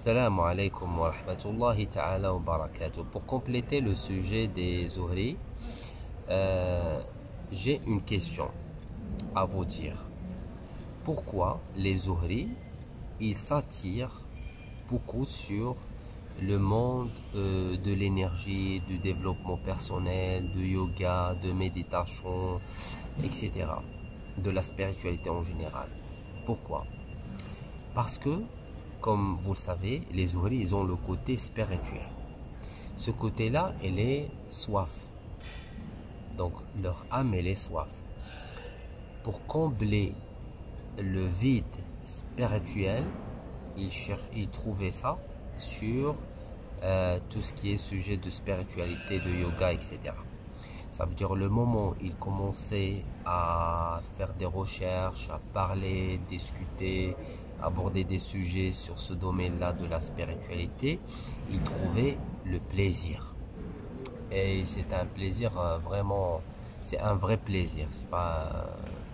Assalamu alaikum wa rahmatullahi ta'ala wa barakatuh. Pour compléter le sujet des zuhri, j'ai une question à vous dire. Pourquoi les zuhri, ils s'attirent beaucoup sur le monde de l'énergie, du développement personnel, du yoga, de méditation, etc. De la spiritualité en général. Pourquoi? Parce que, comme vous le savez, les zuhri, ils ont le côté spirituel. Ce côté-là, elle est soif. Donc, leur âme, elle est soif. Pour combler le vide spirituel, ils trouvaient ça sur tout ce qui est sujet de spiritualité, de yoga, etc. Ça veut dire le moment où ils commençaient à faire des recherches, à parler, discuter, aborder des sujets sur ce domaine-là de la spiritualité, ils trouvaient le plaisir. Et c'est un plaisir vraiment, c'est un vrai plaisir,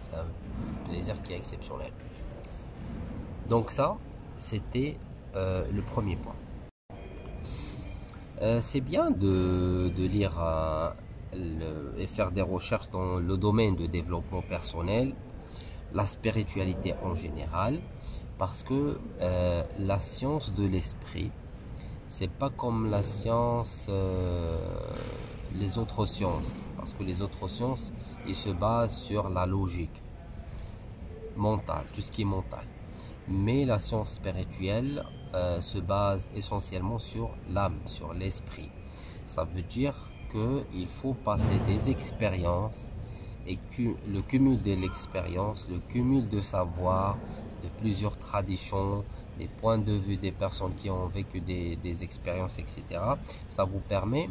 c'est un plaisir qui est exceptionnel. Donc ça, c'était le premier point. C'est bien de lire et faire des recherches dans le domaine de développement personnel, la spiritualité en général, parce que la science de l'esprit, c'est pas comme la science, les autres sciences, parce que les autres sciences, ils se basent sur la logique mentale, tout ce qui est mental. Mais la science spirituelle se base essentiellement sur l'âme, sur l'esprit. Ça veut dire qu'il faut passer des expériences et le cumul de l'expérience, le cumul de savoir, de plusieurs traditions, des points de vue des personnes qui ont vécu des expériences, etc. Ça vous permet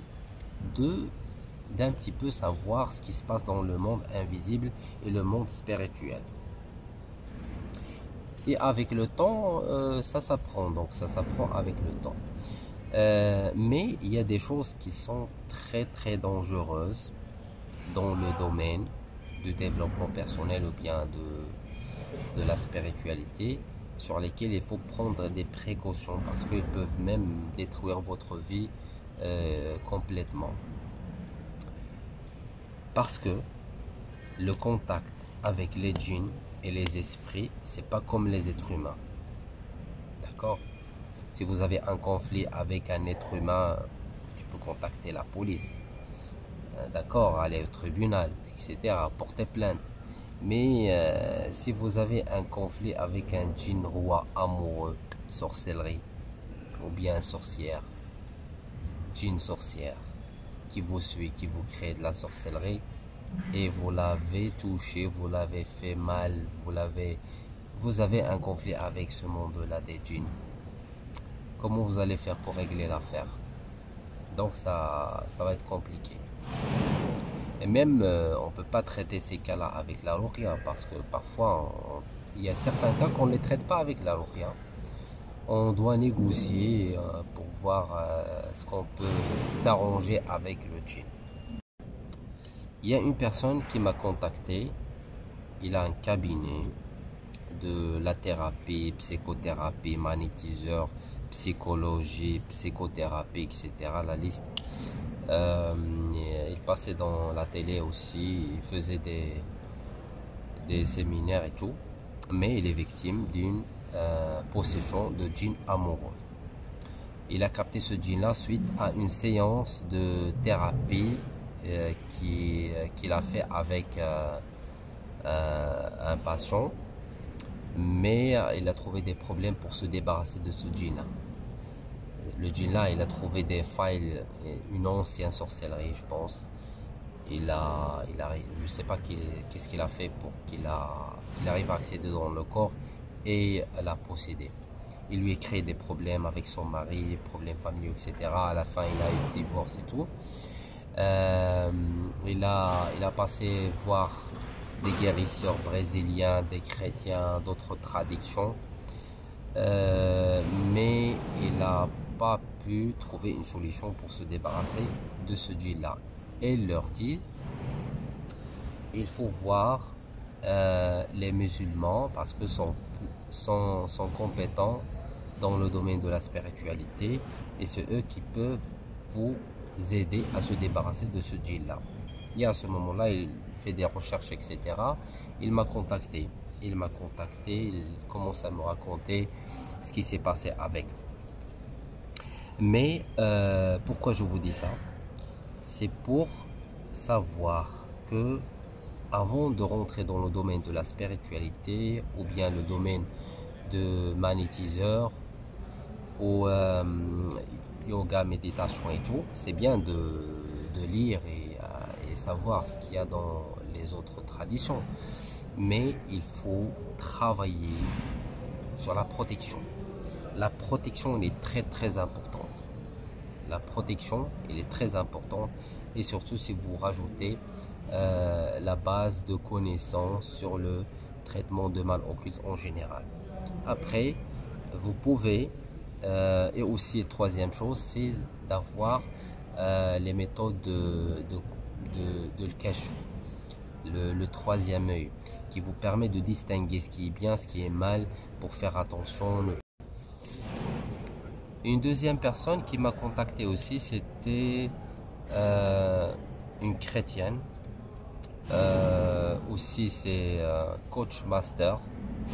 d'un petit peu savoir ce qui se passe dans le monde invisible et le monde spirituel. Et avec le temps, ça s'apprend, donc ça s'apprend avec le temps. Mais il y a des choses qui sont très dangereuses dans le domaine du développement personnel ou bien de la spiritualité, sur lesquelles il faut prendre des précautions parce qu'ils peuvent même détruire votre vie complètement. Parce que le contact avec les djinns et les esprits, c'est pas comme les êtres humains. D'accord? Si vous avez un conflit avec un être humain, tu peux contacter la police. D'accord? Aller au tribunal, etc. Porter plainte. Mais si vous avez un conflit avec un djinn roi amoureux, sorcellerie, ou bien sorcière, djinn sorcière, qui vous suit, qui vous crée de la sorcellerie, et vous l'avez touché, vous l'avez fait mal, vous avez un conflit avec ce monde-là des djinns. Comment vous allez faire pour régler l'affaire? Donc ça va être compliqué. Et même on ne peut pas traiter ces cas-là avec la ruqya parce que parfois il y a certains cas qu'on ne les traite pas avec la ruqya. On doit négocier pour voir ce qu'on peut s'arranger avec le djinn. Il y a une personne qui m'a contacté, il a un cabinet de la thérapie, psychothérapie, magnétiseur, psychologie, psychothérapie, etc. La liste. Il passait dans la télé aussi, il faisait des séminaires et tout, mais il est victime d'une possession de djinn amoureux. Il a capté ce djinn-là suite à une séance de thérapie qu'il a fait avec un patient, mais il a trouvé des problèmes pour se débarrasser de ce djinn-là. Le djinn-là, il a trouvé des failles, une ancienne sorcellerie, je pense. Je ne sais pas qu'est-ce qu'il a fait pour qu'il arrive à accéder dans le corps et la posséder. Il lui a créé des problèmes avec son mari, problèmes familiaux, etc. À la fin, il a eu le divorce et tout. Il a passé voir des guérisseurs brésiliens, des chrétiens, d'autres traditions, mais il n'a pas pu trouver une solution pour se débarrasser de ce djinn-là. Et ils leur disent, il faut voir les musulmans parce que sont compétents dans le domaine de la spiritualité et c'est eux qui peuvent vous aider à se débarrasser de ce djinn-là. Et à ce moment-là, il fait des recherches, etc. Il m'a contacté. Il commence à me raconter ce qui s'est passé avec. Mais pourquoi je vous dis ça? C'est pour savoir que avant de rentrer dans le domaine de la spiritualité ou bien le domaine de magnétiseur ou yoga, méditation et tout, c'est bien de lire et savoir ce qu'il y a dans les autres traditions. Mais il faut travailler sur la protection. La protection, elle est très importante. La protection, elle est très importante. Et surtout si vous rajoutez la base de connaissances sur le traitement de mal occulte en général. Après, vous pouvez, et aussi troisième chose, c'est d'avoir les méthodes de le cache, le troisième œil, qui vous permet de distinguer ce qui est bien, ce qui est mal, pour faire attention. Une deuxième personne qui m'a contacté aussi, c'était une chrétienne. Aussi c'est coach master,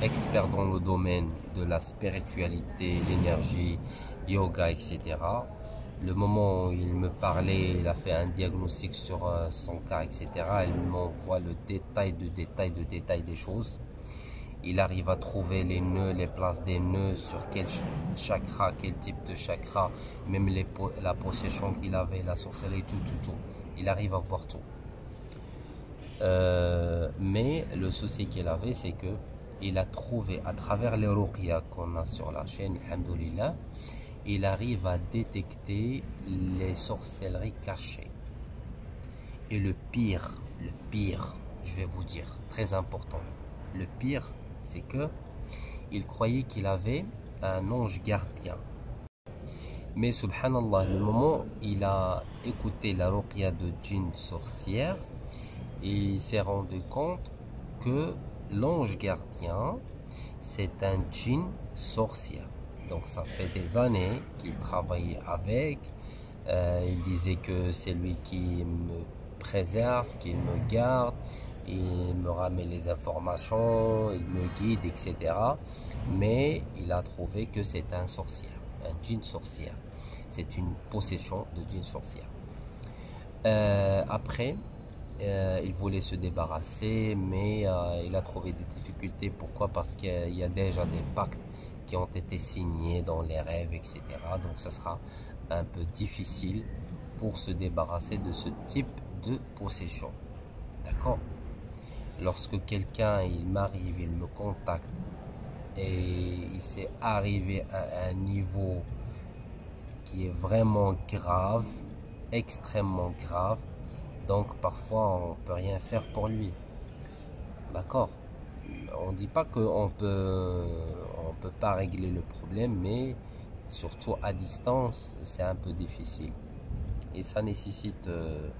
expert dans le domaine de la spiritualité, l'énergie, yoga, etc. Le moment où il me parlait, il a fait un diagnostic sur son cas, etc. Il m'envoie le détail des choses. Il arrive à trouver les nœuds, les places des nœuds, sur quel chakra, quel type de chakra, même la possession qu'il avait, la sorcellerie, tout. Il arrive à voir tout. Mais le souci qu'il avait, c'est que il a trouvé à travers les ruqya qu'on a sur la chaîne, alhamdoulilah, il arrive à détecter les sorcelleries cachées. Et le pire, je vais vous dire, très important, le pire, c'est que il croyait qu'il avait un ange gardien. Mais subhanallah, le moment où il a écouté la ruqya de djinn sorcière, il s'est rendu compte que l'ange gardien, c'est un djinn sorcière. Donc ça fait des années qu'il travaillait avec. Il disait que c'est lui qui me préserve, qui me garde, il me ramène les informations, il me guide, etc. Mais il a trouvé que c'est un sorcière, un djinn sorcière. C'est une possession de djinn sorcière. Après, il voulait se débarrasser, mais il a trouvé des difficultés. Pourquoi? Parce qu'il y a déjà des pactes qui ont été signés dans les rêves, etc. Donc ça sera un peu difficile pour se débarrasser de ce type de possession. D'accord? Lorsque quelqu'un, il m'arrive, il me contacte et il s'est arrivé à un niveau qui est vraiment grave, extrêmement grave, donc parfois on peut rien faire pour lui. D'accord? On dit pas qu'on peut pas régler le problème, mais surtout à distance, c'est un peu difficile. Et ça nécessite un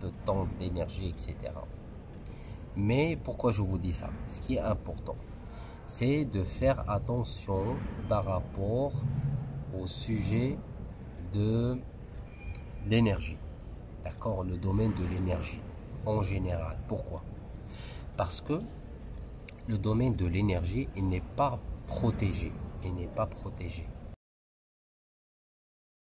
peu de temps, d'énergie, etc. Mais pourquoi je vous dis ça? Ce qui est important, c'est de faire attention par rapport au sujet de l'énergie. D'accord? Le domaine de l'énergie en général. Pourquoi? Parce que le domaine de l'énergie, il n'est pas protégé. Il n'est pas protégé.